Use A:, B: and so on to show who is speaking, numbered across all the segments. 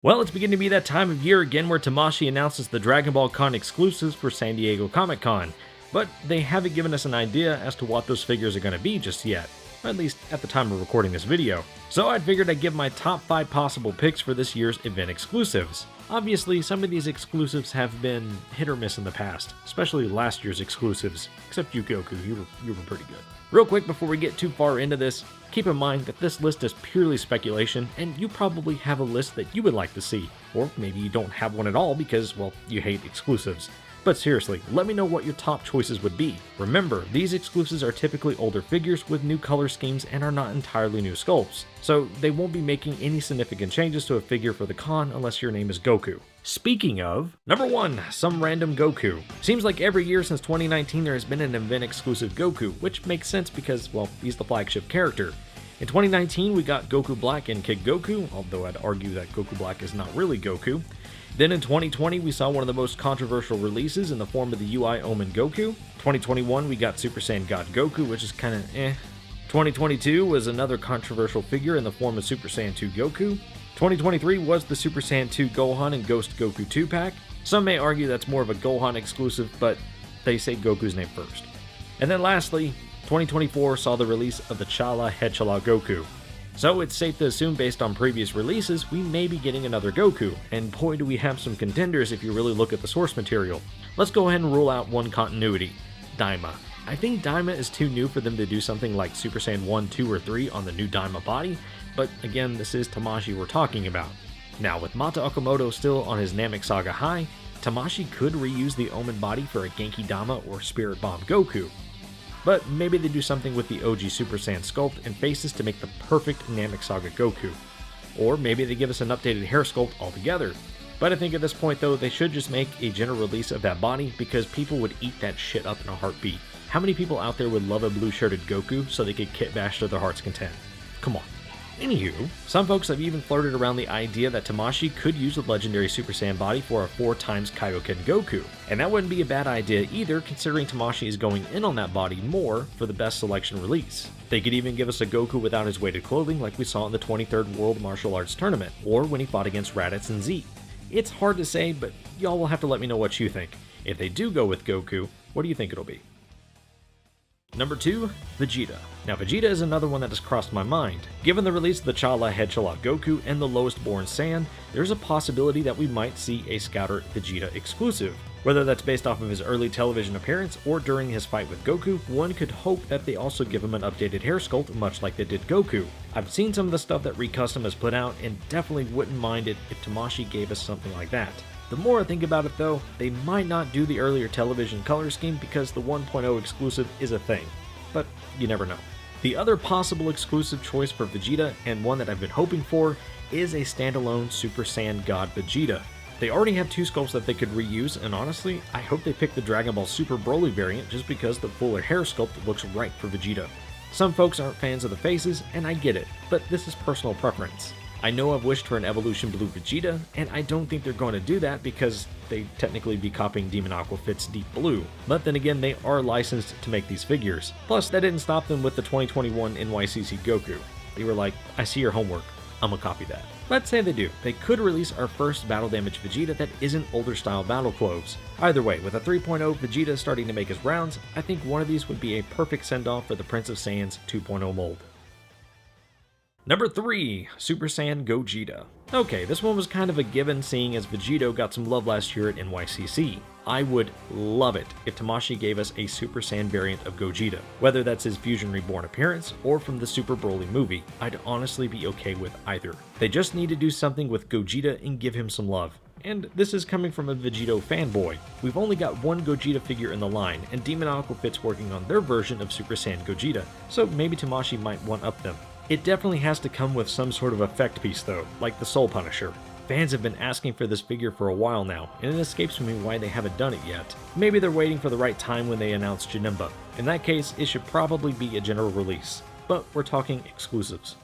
A: Well, it's beginning to be that time of year again where Tamashii announces the Dragon Ball Con exclusives for San Diego Comic-Con, but they haven't given us an idea as to what those figures are going to be just yet, at least at the time of recording this video. So I figured I'd give my top 5 possible picks for this year's event exclusives. Obviously, some of these exclusives have been hit or miss in the past, especially last year's exclusives, except you Goku, you were pretty good. Real quick before we get too far into this, keep in mind that this list is purely speculation, and you probably have a list that you would like to see, or maybe you don't have one at all because, well, you hate exclusives. But seriously, let me know what your top choices would be. Remember, these exclusives are typically older figures with new color schemes and are not entirely new sculpts, so they won't be making any significant changes to a figure for the con unless your name is Goku. Speaking of, number 1, some random Goku. Seems like every year since 2019 there has been an event exclusive Goku, which makes sense because, well, he's the flagship character. In 2019 we got Goku Black and Kid Goku, although I'd argue that Goku Black is not really Goku. Then in 2020 we saw one of the most controversial releases in the form of the UI Omen Goku. 2021 we got Super Saiyan God Goku, which is kinda eh. 2022 was another controversial figure in the form of Super Saiyan 2 Goku. 2023 was the Super Saiyan 2 Gohan and Ghost Goku 2-pack. Some may argue that's more of a Gohan exclusive, but they say Goku's name first. And then lastly, 2024 saw the release of the Chala Headchala Goku. So it's safe to assume based on previous releases, we may be getting another Goku, and boy do we have some contenders if you really look at the source material. Let's go ahead and rule out one continuity, Daima. I think Daima is too new for them to do something like Super Saiyan 1, 2, or 3 on the new Daima body, but again, this is Tamashii we're talking about. Now, with Mata Okamoto still on his Namek Saga high, Tamashii could reuse the Omen body for a Genki Dama or Spirit Bomb Goku. But maybe they do something with the OG Super Saiyan sculpt and faces to make the perfect Namek Saga Goku. Or maybe they give us an updated hair sculpt altogether. But I think at this point though, they should just make a general release of that body because people would eat that shit up in a heartbeat. How many people out there would love a blue-shirted Goku so they could kit bash to their heart's content? Come on. Anywho, some folks have even flirted around the idea that Tamashii could use the legendary Super Saiyan body for a 4x Kaioken Goku, and that wouldn't be a bad idea either considering Tamashii is going in on that body more for the best selection release. They could even give us a Goku without his weighted clothing like we saw in the 23rd World Martial Arts Tournament, or when he fought against Raditz and Z. It's hard to say, but y'all will have to let me know what you think. If they do go with Goku, what do you think it'll be? Number 2, Vegeta. Now Vegeta is another one that has crossed my mind. Given the release of the Chala Headchala Goku and the Lowest Born Saiyan, there's a possibility that we might see a Scouter Vegeta exclusive. Whether that's based off of his early television appearance or during his fight with Goku, one could hope that they also give him an updated hair sculpt much like they did Goku. I've seen some of the stuff that Recustom has put out and definitely wouldn't mind it if Tamashii gave us something like that. The more I think about it though, they might not do the earlier television color scheme because the 1.0 exclusive is a thing, but you never know. The other possible exclusive choice for Vegeta, and one that I've been hoping for, is a standalone Super Saiyan God Vegeta. They already have 2 sculpts that they could reuse, and honestly, I hope they pick the Dragon Ball Super Broly variant just because the fuller hair sculpt looks right for Vegeta. Some folks aren't fans of the faces, and I get it, but this is personal preference. I know I've wished for an Evolution Blue Vegeta, and I don't think they're going to do that because they'd technically be copying Demon Aqua Fit's Deep Blue. But then again, they are licensed to make these figures. Plus, that didn't stop them with the 2021 NYCC Goku. They were like, I see your homework, I'm gonna copy that. Let's say they do. They could release our first Battle Damage Vegeta that isn't older style battle clothes. Either way, with a 3.0 Vegeta starting to make his rounds, I think one of these would be a perfect send-off for the Prince of Saiyan's 2.0 mold. Number 3, Super Saiyan Gogeta. Okay, this one was kind of a given seeing as Vegito got some love last year at NYCC. I would love it if Tamashii gave us a Super Saiyan variant of Gogeta. Whether that's his Fusion Reborn appearance or from the Super Broly movie, I'd honestly be okay with either. They just need to do something with Gogeta and give him some love. And this is coming from a Vegito fanboy. We've only got one Gogeta figure in the line, and Demon Aqua Fit's working on their version of Super Saiyan Gogeta, so maybe Tamashii might one-up them. It definitely has to come with some sort of effect piece though, like the Soul Punisher. Fans have been asking for this figure for a while now, and it escapes me why they haven't done it yet. Maybe they're waiting for the right time when they announce Janemba. In that case, it should probably be a general release. But we're talking exclusives.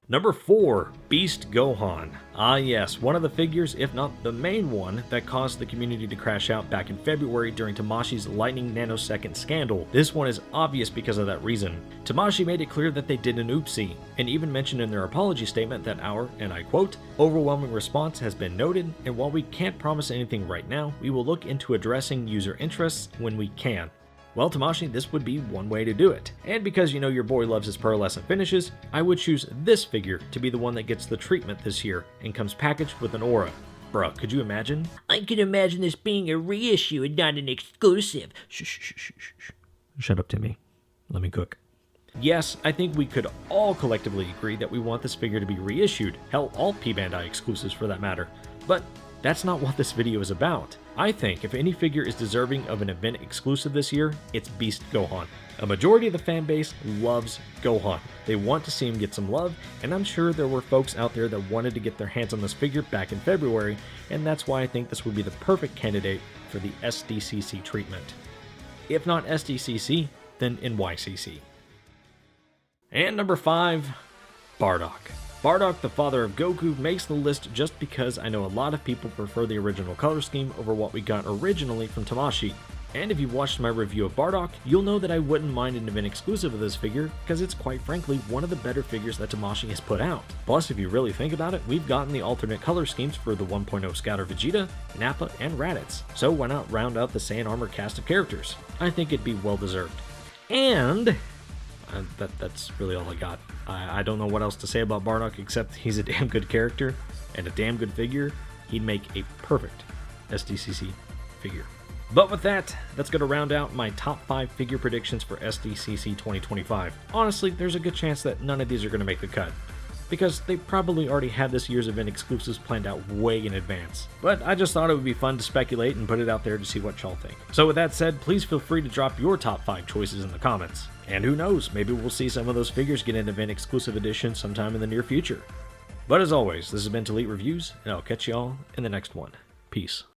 A: Number 4, Beast Gohan. Ah yes, one of the figures, if not the main one, that caused the community to crash out back in February during Tamashii's lightning nanosecond scandal. This one is obvious because of that reason. Tamashii made it clear that they did an oopsie, and even mentioned in their apology statement that our, and I quote, overwhelming response has been noted, and while we can't promise anything right now, we will look into addressing user interests when we can. Well, Tamashii, this would be one way to do it. And because you know your boy loves his pearlescent finishes, I would choose this figure to be the one that gets the treatment this year and comes packaged with an aura. Bruh, could you imagine?
B: I can imagine this being a reissue and not an exclusive.
A: Shh. Shut up, Timmy. Let me cook. Yes, I think we could all collectively agree that we want this figure to be reissued. Hell, all P-Bandai exclusives for that matter. But that's not what this video is about. I think if any figure is deserving of an event exclusive this year, it's Beast Gohan. A majority of the fan base loves Gohan. They want to see him get some love, and I'm sure there were folks out there that wanted to get their hands on this figure back in February, and that's why I think this would be the perfect candidate for the SDCC treatment. If not SDCC, then NYCC. And number 5, Bardock. Bardock, the father of Goku, makes the list just because I know a lot of people prefer the original color scheme over what we got originally from Tamashii. And if you've watched my review of Bardock, you'll know that I wouldn't mind an event exclusive of this figure, because it's quite frankly one of the better figures that Tamashii has put out. Plus, if you really think about it, we've gotten the alternate color schemes for the 1.0 Scouter Vegeta, Nappa, and Raditz, so why not round out the Saiyan Armor cast of characters? I think it'd be well deserved. And that's really all I got. I don't know what else to say about Bardock except he's a damn good character and a damn good figure. He'd make a perfect SDCC figure. But with that, that's going to round out my top 5 figure predictions for SDCC 2025. Honestly, there's a good chance that none of these are going to make the cut, because they probably already had this year's event exclusives planned out way in advance. But I just thought it would be fun to speculate and put it out there to see what y'all think. So with that said, please feel free to drop your top 5 choices in the comments. And who knows, maybe we'll see some of those figures get an event exclusive edition sometime in the near future. But as always, this has been Elite Reviews, and I'll catch y'all in the next one. Peace.